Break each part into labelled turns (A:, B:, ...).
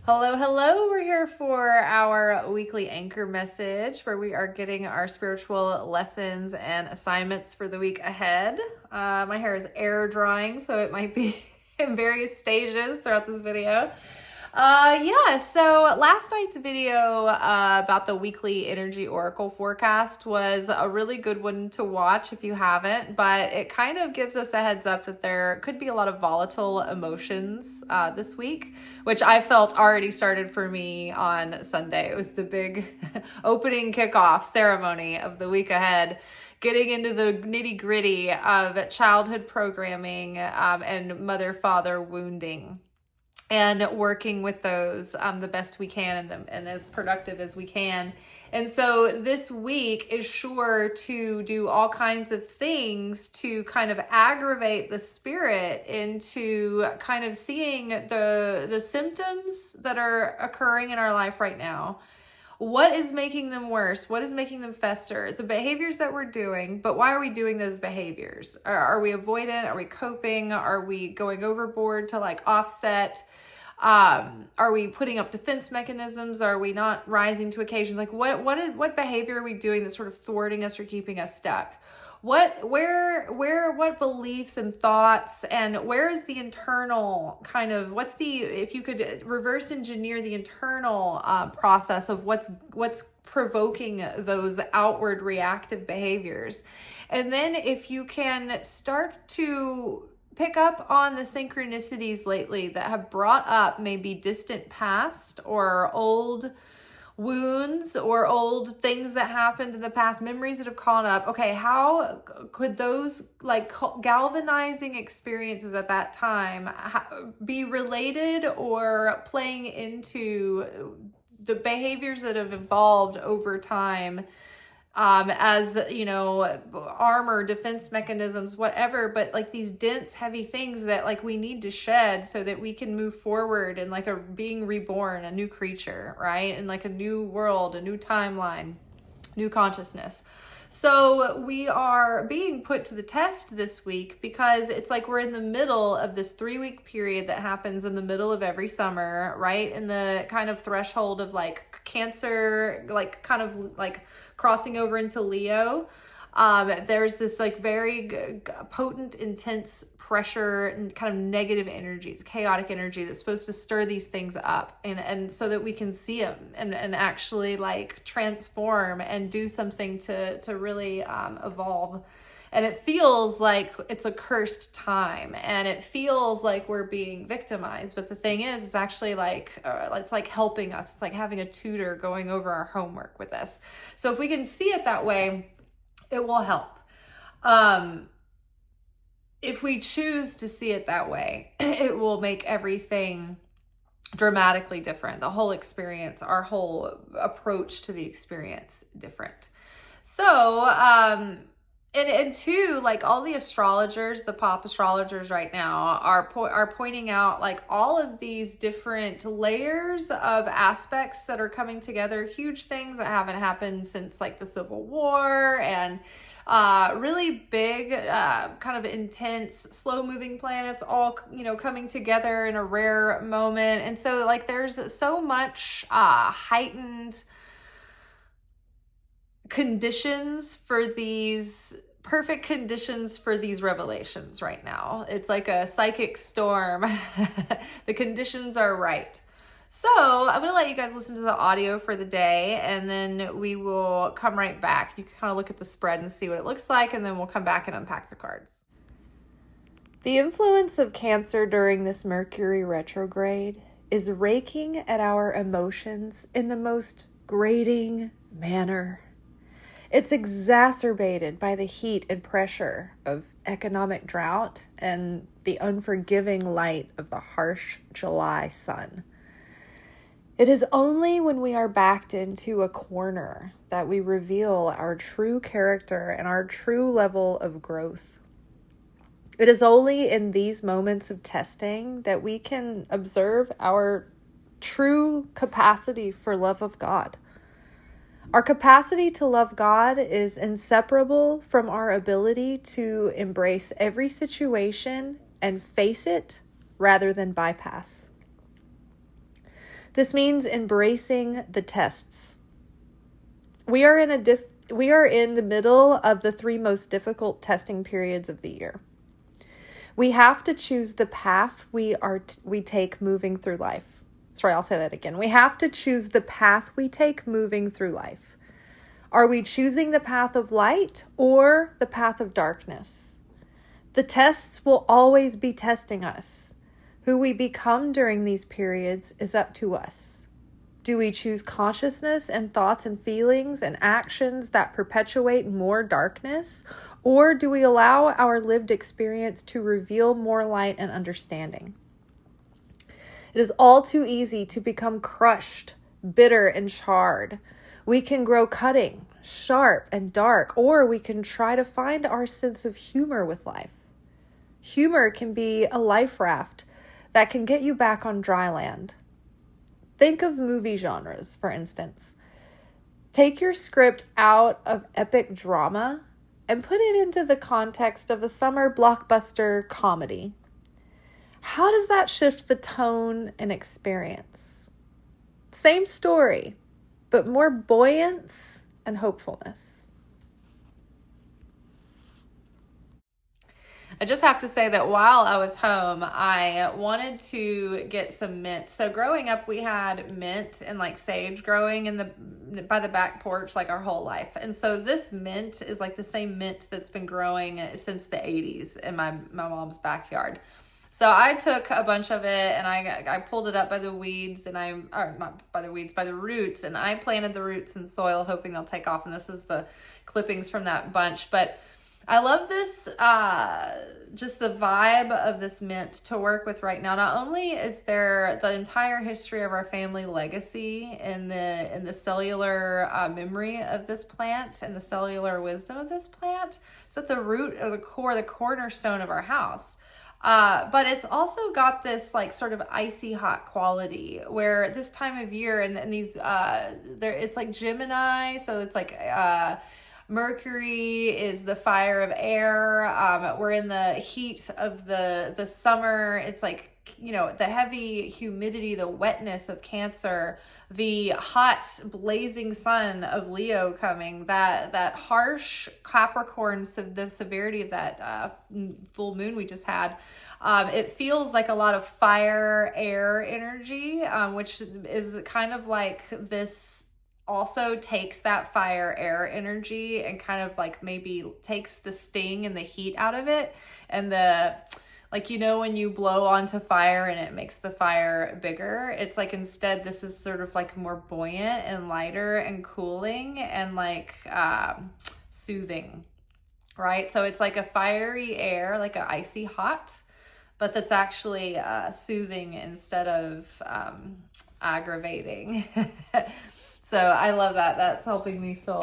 A: Hello, hello. We're here for our weekly anchor message where we are getting our spiritual lessons and assignments for the week ahead. My hair is air drying, so it might be in various stages throughout this video. So last night's video about the weekly energy oracle forecast was a really good one to watch if you haven't, but it kind of gives us a heads up that there could be a lot of volatile emotions this week, which I felt already started for me on Sunday. It was the big opening kickoff ceremony of the week ahead, getting into the nitty gritty of childhood programming and mother-father wounding, and working with those the best we can and as productive as we can. And so this week is sure to do all kinds of things to kind of aggravate the spirit into kind of seeing the symptoms that are occurring in our life right now. What is making them worse? What is making them fester? The behaviors that we're doing, but why are we doing those behaviors? Are we avoidant? Are we coping? Are we going overboard to like offset? Are we putting up defense mechanisms? Are we not rising to occasions? Like what behavior are we doing that's sort of thwarting us or keeping us stuck? What beliefs and thoughts, and where is the internal kind of, if you could reverse engineer the internal process of what's provoking those outward reactive behaviors. And then if you can start to pick up on the synchronicities lately that have brought up maybe distant past or old wounds or old things that happened in the past, memories that have caught up. Okay, how could those like galvanizing experiences at that time be related or playing into the behaviors that have evolved over time? As you know, armor, defense mechanisms, whatever, but like these dense, heavy things that like we need to shed so that we can move forward and like a being reborn, a new creature, right? And like a new world, a new timeline, new consciousness. So we are being put to the test this week because it's like we're in the middle of this 3-week period that happens in the middle of every summer, right? In the kind of threshold of like Cancer, like kind of like crossing over into Leo. There's this like very potent, intense pressure and kind of negative energies, chaotic energy that's supposed to stir these things up and so that we can see them and actually like transform and do something to really evolve. And it feels like it's a cursed time, and it feels like we're being victimized. But the thing is, it's actually like, it's like helping us. It's like having a tutor going over our homework with us. So if we can see it that way, it will help. If we choose to see it that way, it will make everything dramatically different. The whole experience, our whole approach to the experience different. So, and two, like all the astrologers, the pop astrologers right now are pointing out like all of these different layers of aspects that are coming together, huge things that haven't happened since like the Civil War, and really big, kind of intense, slow moving planets all, coming together in a rare moment. And so like there's so much heightened conditions for these perfect conditions for these revelations right now. It's like a psychic storm. The conditions are right. So I'm going to let you guys listen to the audio for the day, and then we will come right back. You can kind of look at the spread and see what it looks like, and then we'll come back and unpack the cards. The influence of Cancer during this Mercury retrograde is raking at our emotions in the most grating manner. It's exacerbated by the heat and pressure of economic drought and the unforgiving light of the harsh July sun. It is only when we are backed into a corner that we reveal our true character and our true level of growth. It is only in these moments of testing that we can observe our true capacity for love of God. Our capacity to love God is inseparable from our ability to embrace every situation and face it rather than bypass. This means embracing the tests. We are in the middle of the 3 most difficult testing periods of the year. We have to choose the path we take moving through life. Sorry, I'll say that again. We have to choose the path we take moving through life. Are we choosing the path of light or the path of darkness? The tests will always be testing us. Who we become during these periods is up to us. Do we choose consciousness and thoughts and feelings and actions that perpetuate more darkness? Or do we allow our lived experience to reveal more light and understanding? It is all too easy to become crushed, bitter, and charred. We can grow cutting, sharp, and dark, or we can try to find our sense of humor with life. Humor can be a life raft that can get you back on dry land. Think of movie genres, for instance. Take your script out of epic drama and put it into the context of a summer blockbuster comedy. How does that shift the tone and experience? Same story, but more buoyancy and hopefulness. I just have to say that while I was home, I wanted to get some mint. So growing up, we had mint and like sage growing by the back porch like our whole life. And so this mint is like the same mint that's been growing since the 80s in my mom's backyard. So I took a bunch of it and I pulled it up by the weeds by the roots, and I planted the roots in soil hoping they'll take off. And this is the clippings from that bunch. But I love this, just the vibe of this mint to work with right now. Not only is there the entire history of our family legacy in the cellular memory of this plant and the cellular wisdom of this plant, it's at the root or the core, the cornerstone of our house. But it's also got this like sort of icy hot quality where this time of year and these, it's like Gemini. So it's like, Mercury is the fire of air. We're in the heat of the summer. It's like, the heavy humidity, the wetness of Cancer, the hot blazing sun of Leo coming, that harsh Capricorn, the severity of that full moon we just had. It feels like a lot of fire, air energy, which is kind of like this also takes that fire air energy and kind of like maybe takes the sting and the heat out of it. And when you blow onto fire and it makes the fire bigger, it's like instead this is sort of like more buoyant and lighter and cooling and like soothing, right? So it's like a fiery air, like an icy hot, but that's actually soothing instead of aggravating. So I love that. That's helping me feel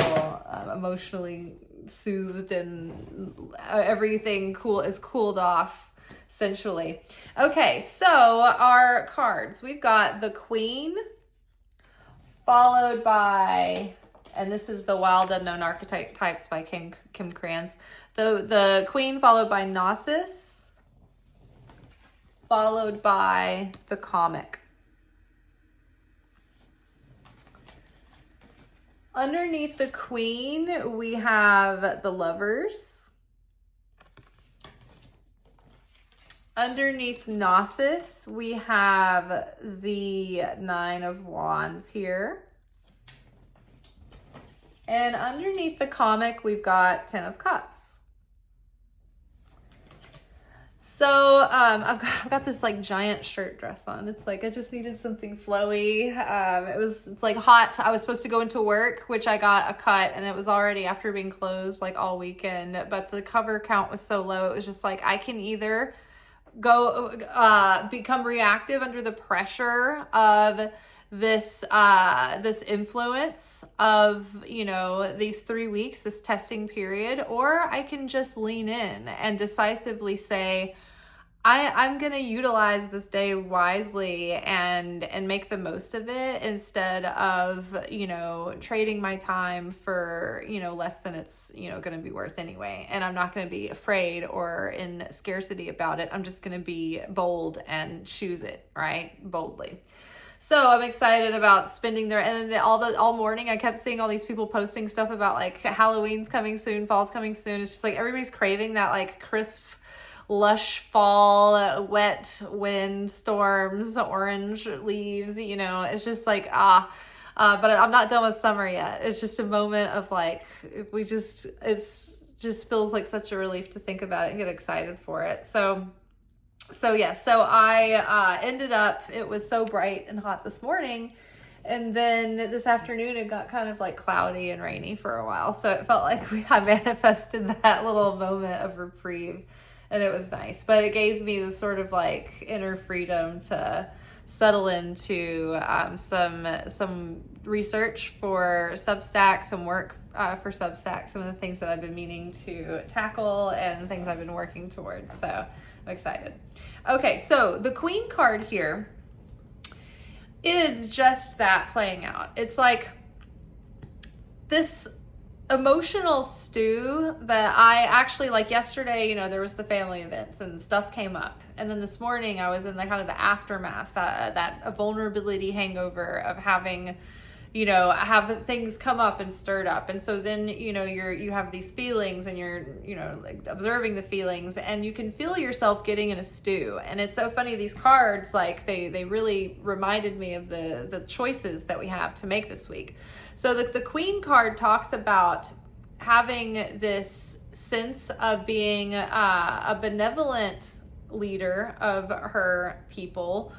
A: emotionally soothed and everything is cooled off, essentially. Okay, so our cards. We've got the Queen, followed by, and this is the Wild Unknown Archetypes by Kim Krans. The Queen, followed by Gnosis, followed by the Comic. Underneath the Queen, we have the Lovers. Underneath Gnosis, we have the Nine of Wands here. And underneath the Comic, we've got Ten of Cups. So I've got this like giant shirt dress on. It's like I just needed something flowy. It's like hot. I was supposed to go into work, which I got a cut, and it was already after being closed like all weekend. But the cover count was so low. It was just like I can either go become reactive under the pressure of this influence of these 3 weeks, this testing period, or I can just lean in and decisively say, I'm going to utilize this day wisely and make the most of it instead of, trading my time for, less than it's, going to be worth anyway. And I'm not going to be afraid or in scarcity about it. I'm just going to be bold and choose it, right? Boldly. So I'm excited about spending there. And then all morning I kept seeing all these people posting stuff about like Halloween's coming soon, fall's coming soon. It's just like everybody's craving that like crisp, lush fall, wet wind storms, orange leaves, you know. It's just like but I'm not done with summer yet. It's just a moment of like it's just feels like such a relief to think about it and get excited for it. So I ended up, it was so bright and hot this morning, and then this afternoon it got kind of like cloudy and rainy for a while. So it felt like I manifested that little moment of reprieve, and it was nice. But it gave me the sort of like inner freedom to settle into some research for Substack, some work for Substack, some of the things that I've been meaning to tackle and things I've been working towards. So I'm excited. Okay, so the Queen card here is just that playing out. It's like this emotional stew that I actually, like yesterday, you know, there was the family events and stuff came up. And then this morning I was in the kind of the aftermath, that vulnerability hangover of having, you know, have things come up and stirred up. And so then, you know, you have these feelings and you're, you know, like observing the feelings, and you can feel yourself getting in a stew. And it's so funny, these cards, like they really reminded me of the choices that we have to make this week. So the Queen card talks about having this sense of being a benevolent leader of her people,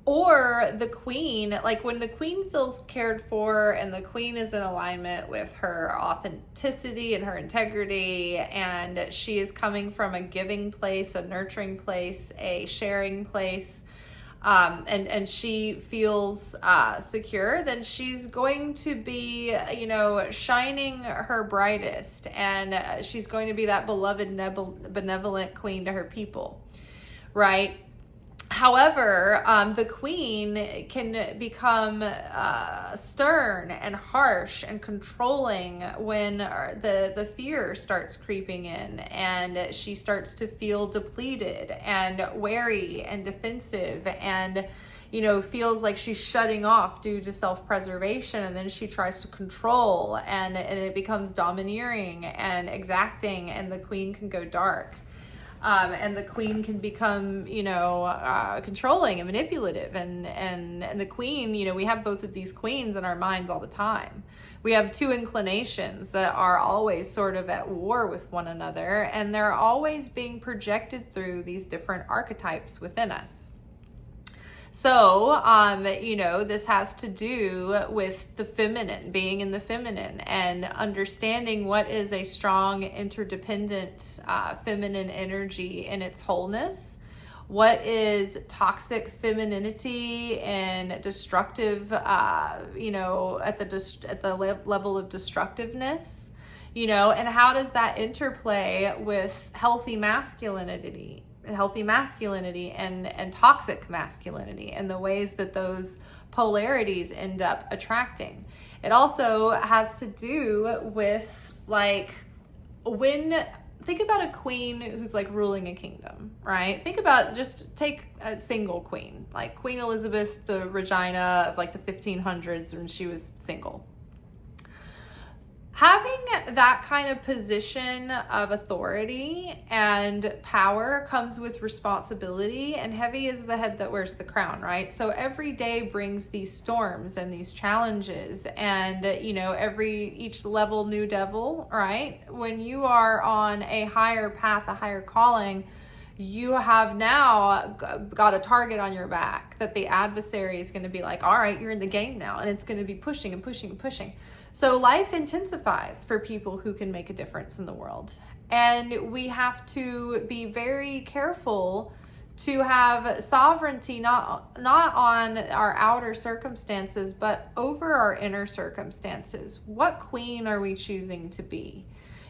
A: or the Queen, like when the Queen feels cared for and the Queen is in alignment with her authenticity and her integrity, and she is coming from a giving place, a nurturing place, a sharing place, and she feels secure, then she's going to be, you know, shining her brightest, and she's going to be that beloved, benevolent queen to her people, right? However, the Queen can become stern and harsh and controlling when the fear starts creeping in, and she starts to feel depleted and wary and defensive, and, you know, feels like she's shutting off due to self-preservation, and then she tries to control, and it becomes domineering and exacting, and the Queen can go dark. And the Queen can become, you know, controlling and manipulative. And the Queen, you know, we have both of these queens in our minds all the time. We have two inclinations that are always sort of at war with one another, and they're always being projected through these different archetypes within us. So, you know, this has to do with the feminine, being in the feminine, and understanding what is a strong, interdependent, feminine energy in its wholeness. What is toxic femininity and destructive, you know, at the level of destructiveness, you know, and how does that interplay with healthy masculinity and toxic masculinity, and the ways that those polarities end up attracting. It also has to do with, like, think about a queen who's like ruling a kingdom, right? Think about, just take a single queen, like Queen Elizabeth, the Regina of like the 1500s, when she was single. Having that kind of position of authority and power comes with responsibility, and heavy is the head that wears the crown, right? So every day brings these storms and these challenges, and, you know, each level new devil, right? When you are on a higher path, a higher calling, you have now got a target on your back that the adversary is going to be like, all right, you're in the game now, and it's going to be pushing and pushing and pushing. So life intensifies for people who can make a difference in the world. And we have to be very careful to have sovereignty, not on our outer circumstances, but over our inner circumstances. What queen are we choosing to be?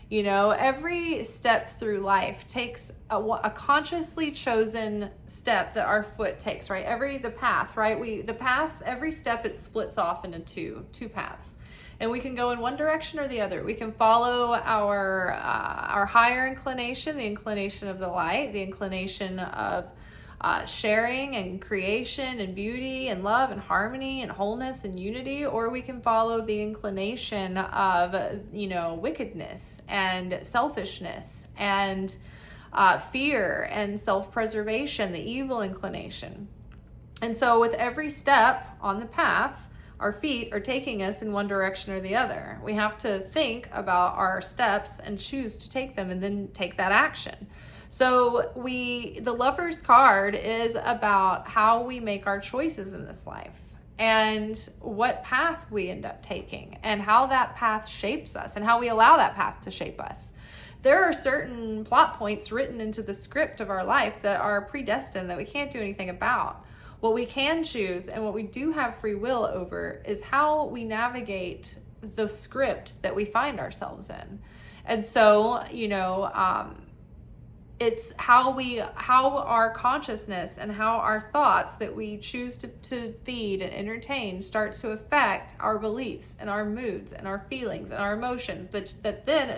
A: You know, every step through life takes a consciously chosen step that our foot takes, right? Every path, every step, it splits off into two paths. And we can go in one direction or the other. We can follow our higher inclination, the inclination of the light, the inclination of sharing and creation and beauty and love and harmony and wholeness and unity, or we can follow the inclination of, wickedness and selfishness and fear and self-preservation, the evil inclination. And so with every step on the path, our feet are taking us in one direction or the other. We have to think about our steps and choose to take them and then take that action. So the Lover's card is about how we make our choices in this life and what path we end up taking and how that path shapes us and how we allow that path to shape us. There are certain plot points written into the script of our life that are predestined that we can't do anything about. What we can choose and what we do have free will over is how we navigate the script that we find ourselves in. And so, it's how our consciousness and how our thoughts that we choose to feed and entertain starts to affect our beliefs and our moods and our feelings and our emotions that then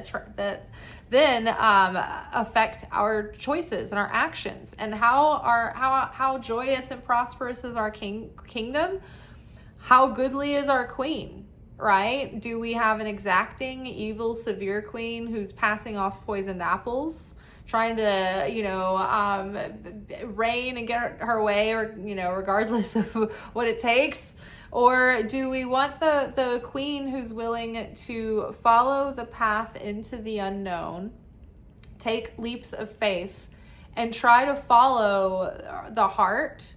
A: affect our choices and our actions. And how joyous and prosperous is our kingdom? How goodly is our queen? Right? Do we have an exacting, evil, severe queen who's passing off poisoned apples, trying to, reign and get her way, or, regardless of what it takes? Or do we want the queen who's willing to follow the path into the unknown, take leaps of faith, and try to follow the heart,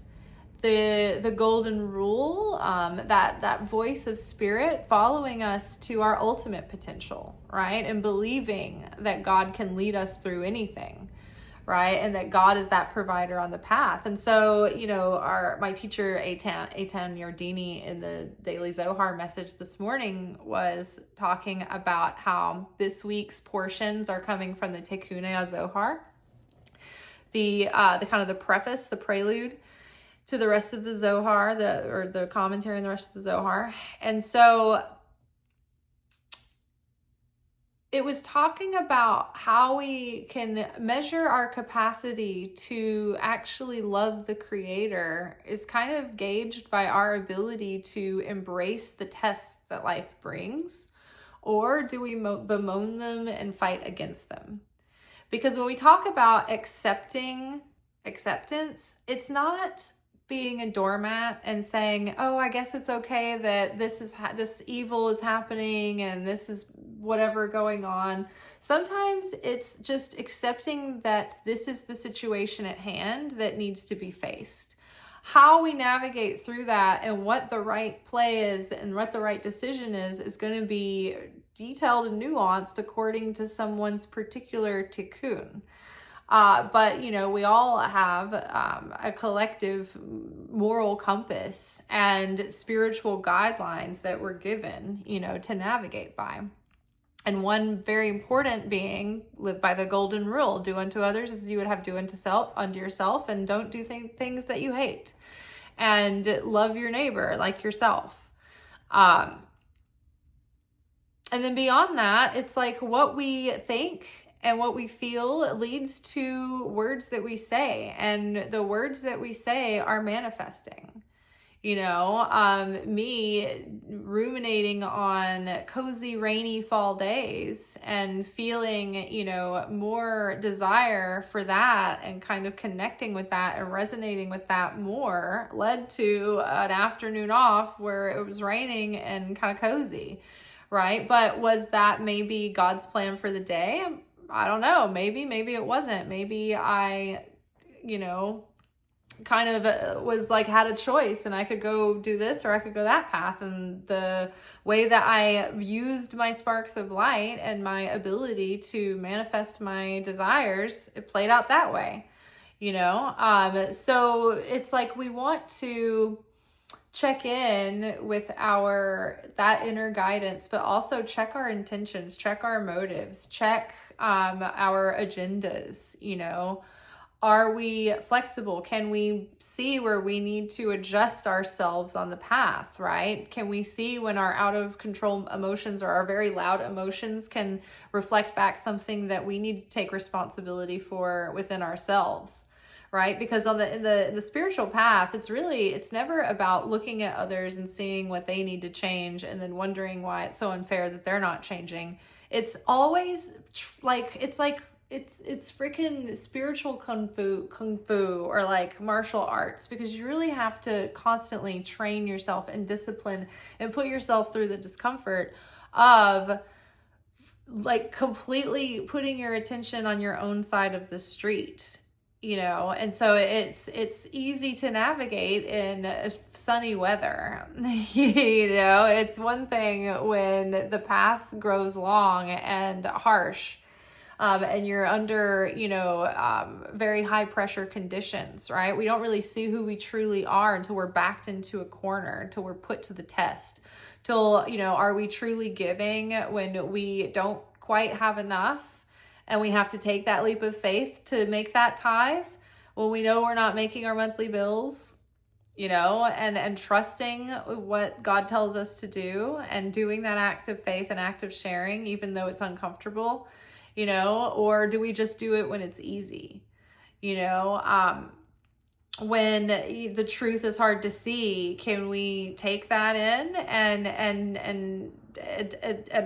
A: the golden rule, that voice of spirit following us to our ultimate potential, right? And believing that God can lead us through anything, right? And that God is that provider on the path. And so, my teacher, Eitan Yardini, in the Daily Zohar message this morning was talking about how this week's portions are coming from the Tikkun HaZohar, the kind of the preface, the prelude to the rest of the Zohar, the commentary on the rest of the Zohar. And so it was talking about how we can measure our capacity to actually love the Creator is kind of gauged by our ability to embrace the tests that life brings, or do we bemoan them and fight against them? Because when we talk about acceptance, it's not being a doormat and saying, oh, I guess it's okay that this evil is happening and this is whatever going on. Sometimes it's just accepting that this is the situation at hand that needs to be faced. How we navigate through that and what the right play is and what the right decision is going to be detailed and nuanced according to someone's particular tikkun. But, we all have a collective moral compass and spiritual guidelines that we're given, to navigate by. And one very important being, live by the golden rule: do unto others as you would have do unto yourself, and don't do things that you hate, and love your neighbor like yourself. And then beyond that, it's like what we think and what we feel leads to words that we say, and the words that we say are manifesting. Me ruminating on cozy, rainy fall days and feeling, more desire for that and kind of connecting with that and resonating with that more led to an afternoon off where it was raining and kind of cozy, right? But was that maybe God's plan for the day? I don't know. Maybe it wasn't. Maybe I, kind of was like, had a choice and I could go do this or I could go that path. And the way that I used my sparks of light and my ability to manifest my desires, it played out that way, so it's like we want to check in with that inner guidance, but also check our intentions, check our motives, check our agendas. Are we flexible? Can we see where we need to adjust ourselves on the path, right? Can we see when our out of control emotions or our very loud emotions can reflect back something that we need to take responsibility for within ourselves, right? Because on in the spiritual path, it's never about looking at others and seeing what they need to change and then wondering why it's so unfair that they're not changing. It's always it's freaking spiritual kung fu or like martial arts, because you really have to constantly train yourself and discipline and put yourself through the discomfort of like completely putting your attention on your own side of the street, and so it's easy to navigate in sunny weather. It's one thing when the path grows long and harsh, and you're under, very high pressure conditions, right? We don't really see who we truly are until we're backed into a corner, until we're put to the test, till, are we truly giving when we don't quite have enough? And we have to take that leap of faith to make that tithe when we know we're not making our monthly bills, and trusting what God tells us to do and doing that act of faith and act of sharing, even though it's uncomfortable, or do we just do it when it's easy? When the truth is hard to see, can we take that in and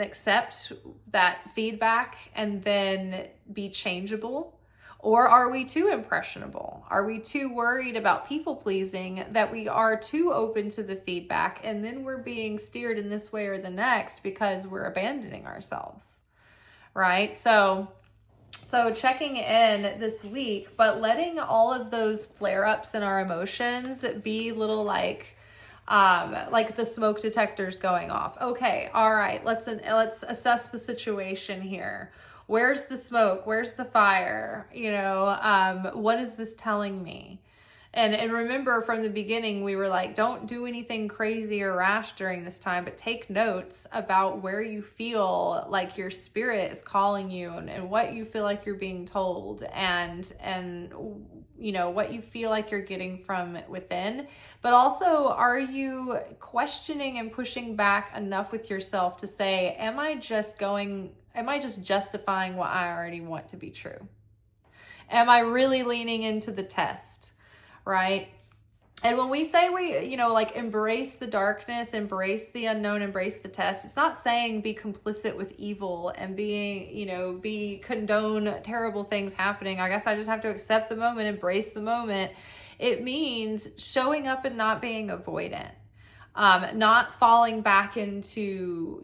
A: accept that feedback and then be changeable? Or are we too impressionable? Are we too worried about people pleasing that we are too open to the feedback, and then we're being steered in this way or the next because we're abandoning ourselves, right? So checking in this week, but letting all of those flare-ups in our emotions be little like the smoke detectors going off. Okay, all right, let's assess the situation here. Where's the smoke? Where's the fire? What is this telling me? And remember, from the beginning, we were like, don't do anything crazy or rash during this time, but take notes about where you feel like your spirit is calling you, and what you feel like you're being told, and what you feel like you're getting from within. But also, are you questioning and pushing back enough with yourself to say, am I just justifying what I already want to be true? Am I really leaning into the test? Right? And when we say embrace the darkness, embrace the unknown, embrace the test, it's not saying be complicit with evil and be condone terrible things happening. I guess I just have to accept the moment, embrace the moment. It means showing up and not being avoidant, not falling back into,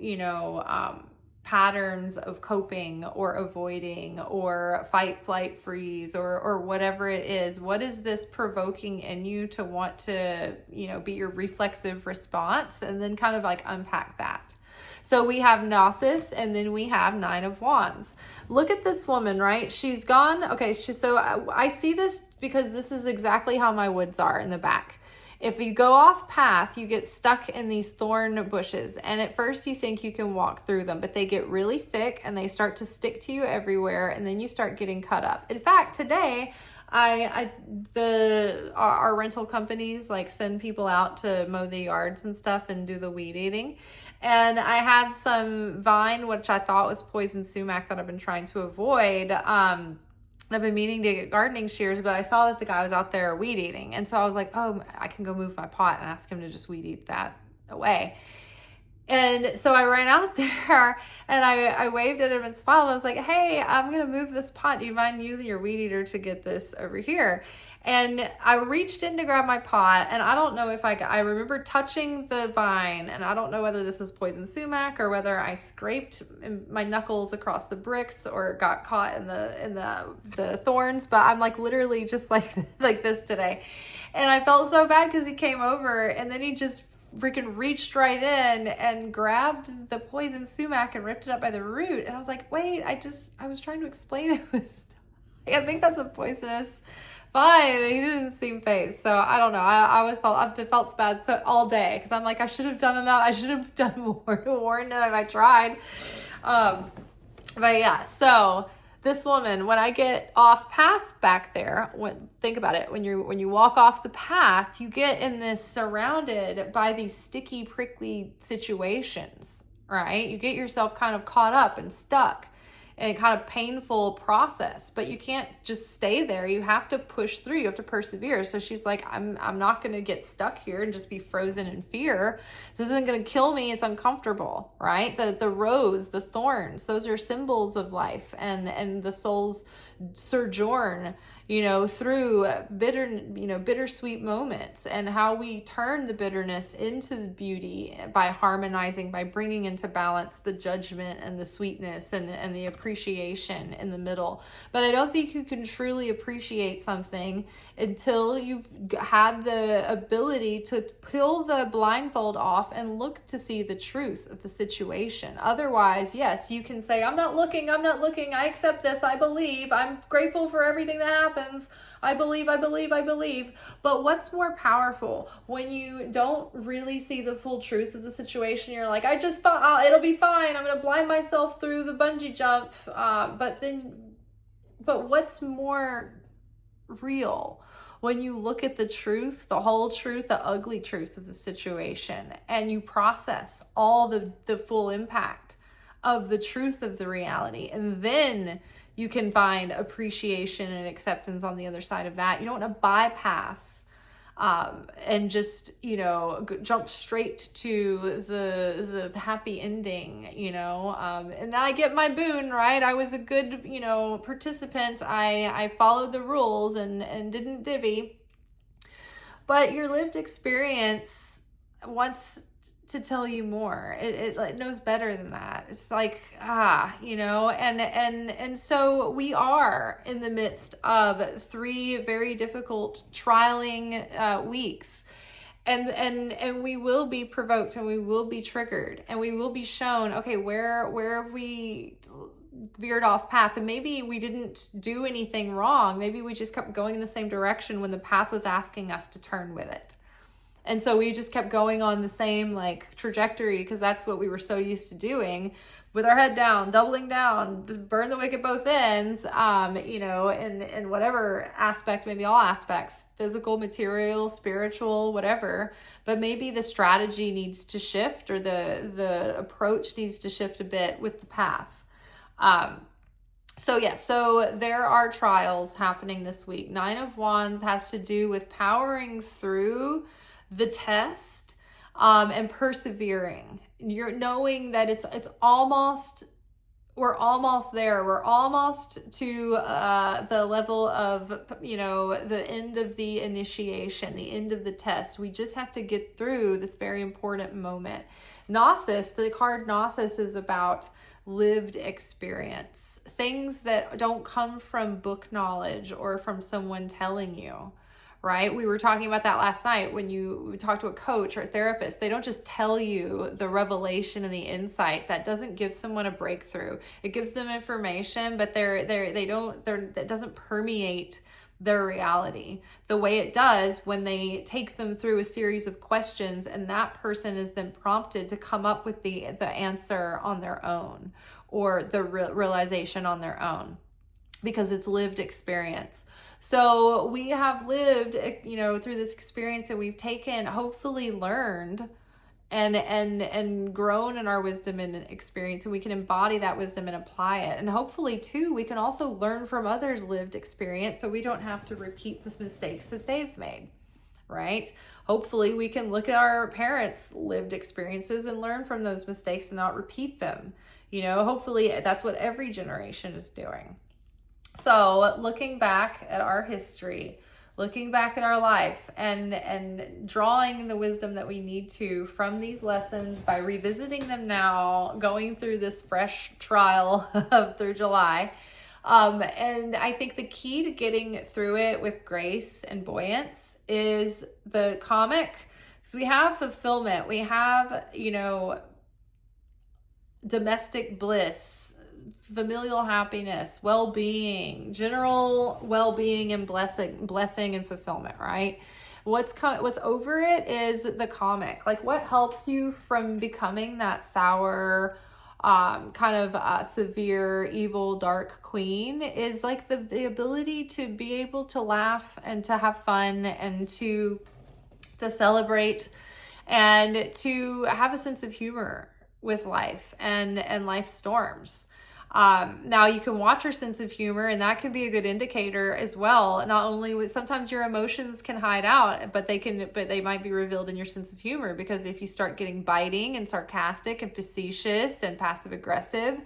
A: patterns of coping or avoiding or fight, flight, freeze, or whatever it is. What is this provoking in you to want to, be your reflexive response? And then kind of like unpack that. So we have Gnosis, and then we have Nine of Wands. Look at this woman, right? She's gone. Okay, so I see this because this is exactly how my woods are in the back. If you go off path, you get stuck in these thorn bushes, and at first you think you can walk through them, but they get really thick and they start to stick to you everywhere, and then you start getting cut up. In fact, today, our rental companies send people out to mow the yards and stuff and do the weed eating. And I had some vine, which I thought was poison sumac that I've been trying to avoid. I've been meaning to get gardening shears, but I saw that the guy was out there weed eating. And so I was like, oh, I can go move my pot and ask him to just weed eat that away. And so I ran out there and I waved at him and smiled. I was like, hey, I'm going to move this pot. Do you mind using your weed eater to get this over here? And I reached in to grab my pot, and I don't know if I remember touching the vine, and I don't know whether this is poison sumac or whether I scraped my knuckles across the bricks or got caught in the thorns, but I'm literally just like this today. And I felt so bad because he came over and then he just freaking reached right in and grabbed the poison sumac and ripped it up by the root. And I was like, wait, I was trying to explain it was, I think that's a poisonous vine. He didn't seem phased. So I don't know. I felt bad all day because I'm like, I should have done enough. I should have done more to warn him if I tried. But yeah, so this woman, when I get off path back there, think about it. When you walk off the path, you get in this surrounded by these sticky, prickly situations, right? You get yourself kind of caught up and stuck and kind of painful process, but you can't just stay there. You have to push through, you have to persevere. So she's like, I'm not going to get stuck here and just be frozen in fear. This isn't going to kill me. It's uncomfortable, right? The rose, the thorns, those are symbols of life, and the soul's sojourn, through bittersweet moments, and how we turn the bitterness into the beauty by harmonizing, by bringing into balance the judgment and the sweetness and the appreciation in the middle. But I don't think you can truly appreciate something until you've had the ability to peel the blindfold off and look to see the truth of the situation. Otherwise, yes, you can say, I'm not looking, I accept this, I believe, I'm grateful for everything that happens, I believe. But what's more powerful when you don't really see the full truth of the situation? You're like, it'll be fine, I'm going to blind myself through the bungee jump. But what's more real when you look at the truth, the whole truth, the ugly truth of the situation, and you process all the full impact of the truth of the reality, and then you can find appreciation and acceptance on the other side of that. You don't want to bypass and just, jump straight to the happy ending, and I get my boon, right? I was a good, participant. I followed the rules and didn't divvy. But your lived experience wants to tell you more. It knows better than that. It's like, and so we are in the midst of 3 very difficult, trialing weeks. And we will be provoked, and we will be triggered, and we will be shown, okay, where have we veered off path? And maybe we didn't do anything wrong. Maybe we just kept going in the same direction when the path was asking us to turn with it. And so we just kept going on the same trajectory, because that's what we were so used to doing, with our head down, doubling down, just burn the wick at both ends, in whatever aspect, maybe all aspects, physical, material, spiritual, whatever. But maybe the strategy needs to shift, or the approach needs to shift a bit with the path. So there are trials happening this week. 9 of Wands has to do with powering through the test, and persevering. You're knowing that we're almost there. We're almost to the level of, the end of the initiation, the end of the test. We just have to get through this very important moment. Gnosis, the card Gnosis, is about lived experience, things that don't come from book knowledge or from someone telling you. Right? We were talking about that last night when you talk to a coach or a therapist. They don't just tell you the revelation and the insight. That doesn't give someone a breakthrough. It gives them information, but that doesn't permeate their reality the way it does when they take them through a series of questions, and that person is then prompted to come up with the answer on their own, or the realization on their own, because it's lived experience. So we have lived, through this experience, and we've taken, hopefully learned, and grown in our wisdom and experience, and we can embody that wisdom and apply it. And hopefully too, we can also learn from others' lived experience, so we don't have to repeat the mistakes that they've made, right? Hopefully we can look at our parents' lived experiences and learn from those mistakes and not repeat them. Hopefully that's what every generation is doing. So looking back at our history, looking back at our life, and drawing the wisdom that we need to from these lessons by revisiting them now, going through this fresh trial through July. And I think the key to getting through it with grace and buoyance is the comic. So we have fulfillment, we have, domestic bliss, familial happiness, well-being, general well-being, and blessing and fulfillment, right? What's over it is the comic. What helps you from becoming that sour, severe, evil, dark queen is the ability to be able to laugh and to have fun and to celebrate and to have a sense of humor with life and life storms. Now you can watch your sense of humor, and that can be a good indicator as well. Not only with, sometimes your emotions can hide out, but they might be revealed in your sense of humor, because if you start getting biting and sarcastic and facetious and passive aggressive,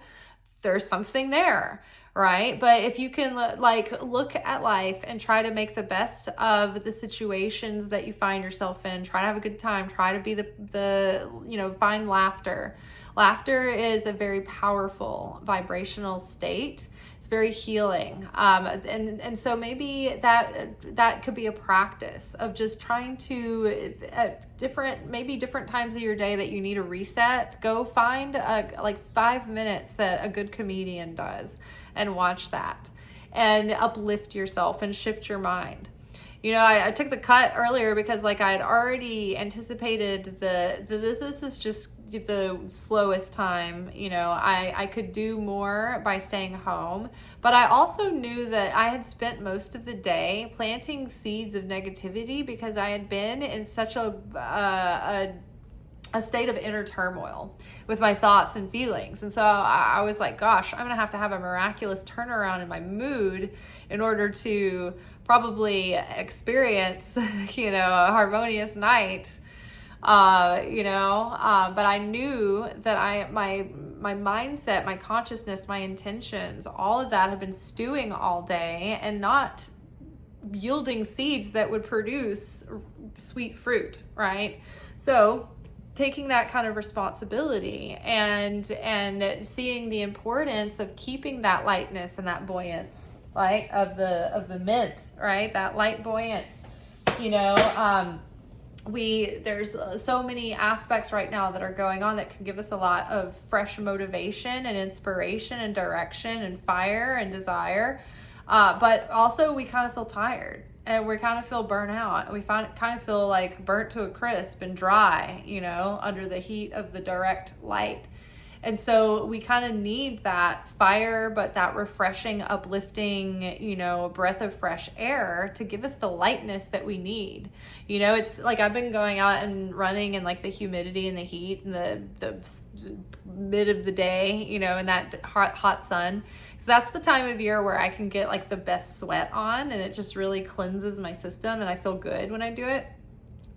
A: there's something there, right? But if you can look at life and try to make the best of the situations that you find yourself in, try to have a good time, try to be find laughter. Laughter is a very powerful vibrational state. It's very healing. And so maybe that could be a practice of just trying to, at different times of your day that you need a reset, go find 5 minutes that a good comedian does and watch that and uplift yourself and shift your mind. I took the cut earlier because I had already anticipated this is just the slowest time. I could do more by staying home, but I also knew that I had spent most of the day planting seeds of negativity because I had been in such a state of inner turmoil with my thoughts and feelings. And so I was like, gosh, I'm going to have a miraculous turnaround in my mood in order to probably experience, a harmonious night, but I knew that my mindset, my consciousness, my intentions, all of that had been stewing all day and not yielding seeds that would produce sweet fruit, right? So taking that kind of responsibility and seeing the importance of keeping that lightness and that buoyance, right, of the mint, right, that light buoyance. There's so many aspects right now that are going on that can give us a lot of fresh motivation and inspiration and direction and fire and desire, but also we kind of feel tired. And we kind of feel burnt out. We kind of feel like burnt to a crisp and dry, under the heat of the direct light. And so we kind of need that fire, but that refreshing, uplifting, breath of fresh air to give us the lightness that we need. It's like I've been going out and running in the humidity and the heat and the mid of the day, in that hot sun. So that's the time of year where I can get the best sweat on, and it just really cleanses my system and I feel good when I do it.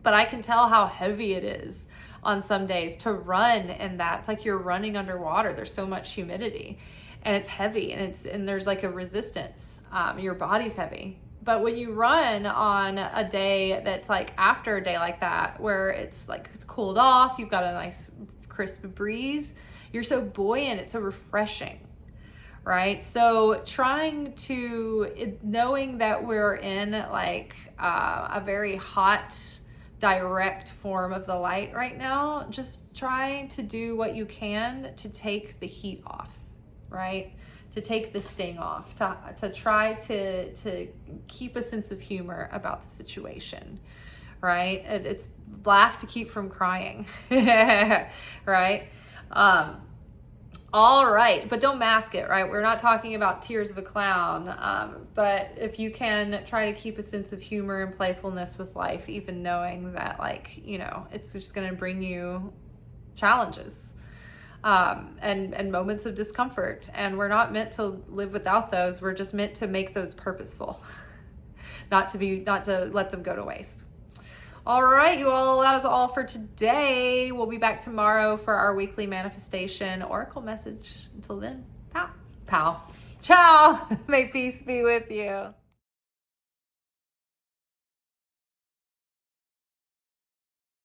A: But I can tell how heavy it is on some days to run in that. It's like you're running underwater. There's so much humidity and it's heavy and there's a resistance. Your body's heavy. But when you run on a day that's after a day like that, where it's cooled off, you've got a nice crisp breeze, you're so buoyant, it's so refreshing, right? So knowing that we're in a very hot, direct form of the light right now, just try to do what you can to take the heat off, right? To take the sting off, to try to keep a sense of humor about the situation, right? It's laugh to keep from crying, right? All right, but don't mask it, right? We're not talking about tears of a clown, but if you can try to keep a sense of humor and playfulness with life, even knowing that it's just going to bring you challenges and moments of discomfort, and we're not meant to live without those. We're just meant to make those purposeful, not to let them go to waste. All right, you all, that is all for today. We'll be back tomorrow for our weekly manifestation oracle message. Until then, pow. Ciao. May peace be with you.